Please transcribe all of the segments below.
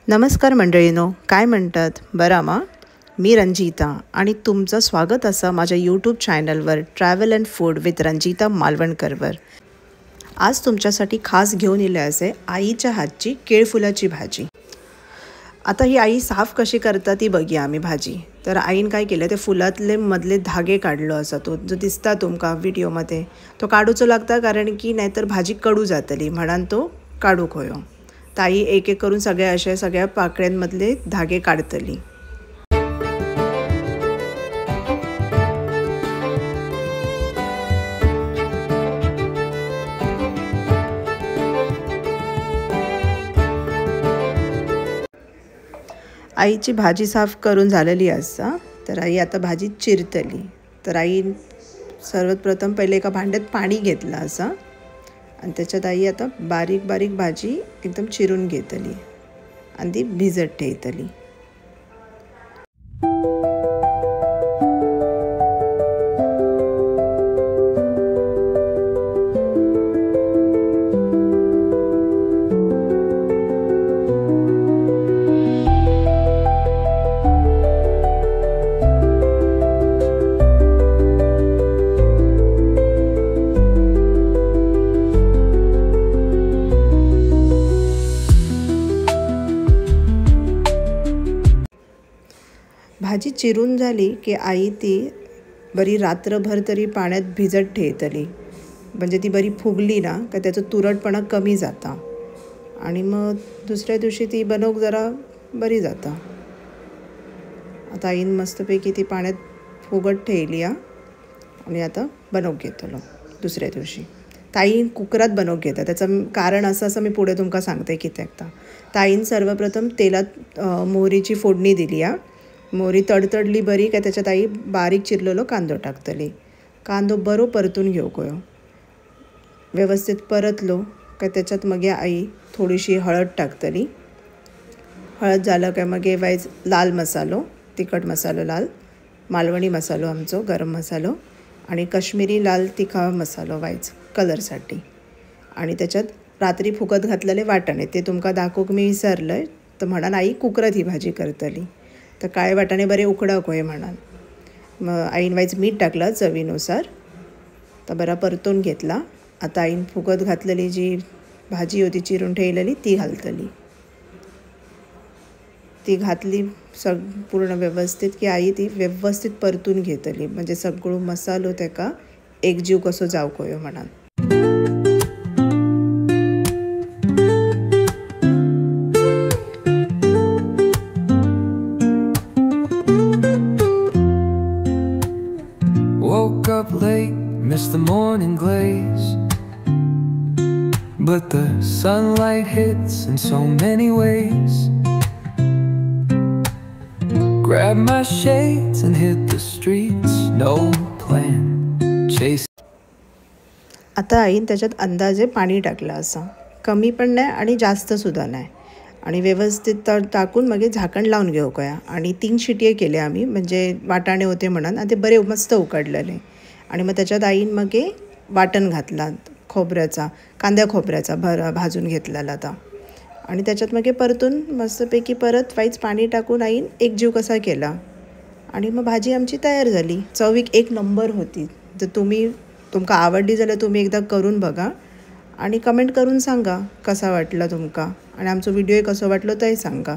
नमस्कार मंडळीनो, काय म्हणतात बरा मा? मी रंजिता आणि तुमचं स्वागत असा माझ्या यूट्यूब चॅनलवर travel and food with Ranjita मालवणकरवर। आज तुमच्यासाठी खास घेऊन येले असे आईच्या हातची केळफुलाची भाजी। आता ही आई साफ कशी करता ती बघूया आम्ही भाजी। तर आईन काय केलं, ते फुलातले मधले धागे काढलो असा, तो जो दिसता तुमका व्हिडिओमध्ये तो काढूचो लागता, कारण की नाहीतर भाजी कडू जातली म्हणून तो काढूक होयो। ताई एक एक करून सगळ्या पाकळ्यांमधले धागे काढतली। आईची भाजी साफ करून झालेली असा, तर आई आता भाजी चिरतली। तर आई सर्वात प्रथम पहिले एका भांड्यात पाणी घेतलं असा आणि त्याच्यात आई आता बारीक बारीक भाजी एकदम चिरून घेतली आणि ती भिजत ठेवतली। भाजी चिरून झाली की आई ती बरी रात्रभर तरी पाण्यात भिजत ठेवतली, म्हणजे ती बरी फुगली ना का त्याचं तुरटपणा कमी जाता आणि मग दुसऱ्या दिवशी ती बनवूक जरा बरी जाता। आता आईन मस्तपैकी ती पाण्यात फुगत ठेवली आणि आता बनवूक घेतलो दुसऱ्या दिवशी। ताईन कुकरात बनवूक घेता, त्याचं कारण असं मी पुढे तुमका सांगते कित्याक। ताईन सर्वप्रथम तेलात मोहरीची फोडणी दिली। मोहरी तडतडली बरी काय त्याच्यात आई बारीक चिरलेलो कांदो टाकतली। कांदो बरो परतून घेऊक होयो, व्यवस्थित परतलो काय त्याच्यात मग आई थोडीशी हळद टाकतली। हळद झालं काय मग वायच लाल मसालो, तिखट मसालो लाल, मालवणी मसालो आमचो गरम मसालो आणि काश्मीरी लाल तिखा मसालो वायच कलरसाठी। आणि त्याच्यात रात्री फुगत घातलेले वाटाणे ते तुमका दाखवूक मी विसरलंय, तर म्हणून आई कुकरात ही भाजी करतली। तर काळे वाटाणे बरे उकडक होय म्हणून मग आईन वाईच मीठ टाकलं चवीनुसार, तर बरा परतून घेतला। आता आईन फुगत घातलेली जी भाजी होती चिरून ठेवलेली ती घालतली। ती घातली पूर्ण व्यवस्थित की आई ती व्यवस्थित परतून घेतली, म्हणजे सगळं मसालो त्याका एकजीव कसो जावक होयो म्हणून। Woke up late, missed the morning glaze, but the sunlight hits in so many ways. Grab my shades and hit the streets, no plan, chase. आता आईन त्याच्यात अंदाजे पाणी टाकलं असं, कमी पण नाही आणि जास्त सुद्धा नाही, आणि व्यवस्थित टाकून मग झाकण लावून घेऊ कया। आणि 3 शिट्या केल्या आम्ही, म्हणजे वाटाणे होते म्हणून, आणि ते बरे मस्त उकडलेले। आणि मग त्याच्यात आईन मग वाटण घातला खोबऱ्याचा, कांद्या खोबऱ्याचा भाजून घेतलेला आता, आणि त्याच्यात मग परतून मस्तपैकी परत वाईच पाणी टाकून आईन एकजीव कसा केला आणि मग भाजी आमची तयार झाली। चवीक एक नंबर होती। जर तुमका आवडली जाल्यार तुम्ही एकदा करून बघा आणि कमेंट करून सांगा कसा वाटला तुमका, आणि आमचा व्हिडिओ कसो वाटलो तेही सांगा।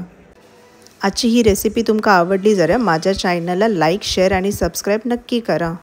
आजची ही रेसिपी तुमका आवडली जाल्यार माझ्या चॅनलला लाईक, शेअर आणि सबस्क्राईब नक्की करा।